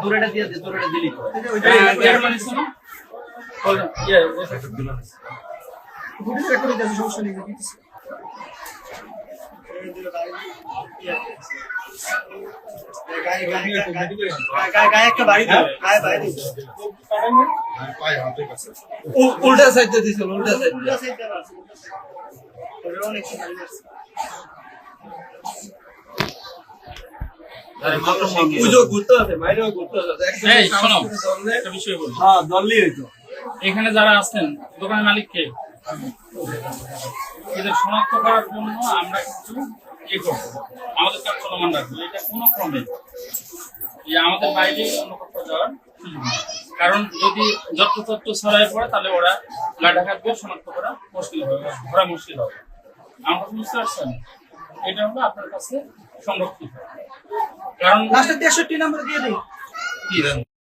দূরেটা দিয়ে দে, দূরেটা দিলি তো। উল্টা সাইড দিছিল, উল্টা সাইড এখানে যারা আছেন দোকানের মালিক কে? এদের শনাক্ত করার জন্য আমরা কিছু ইয়ে করবো, আমাদের কাছে চলমান রাখবো। এটা কোনো ক্রমে আমাদের বাইরে অন্য কোথাও যাওয়ার সুযোগ নেই। কারণ যদি যত্রতত্র ছড়ায় পড়ে তাহলে ওরা গাঢ়াঘাত দিয়ে শনাক্ত করা মুশকিল হবে, ধরা মুশকিল হবে। আমরা বুঝতে পারছেন, এটা হলো আপনার কাছে সংরক্ষিত। কারণ 63 নম্বর দিয়ে দিই।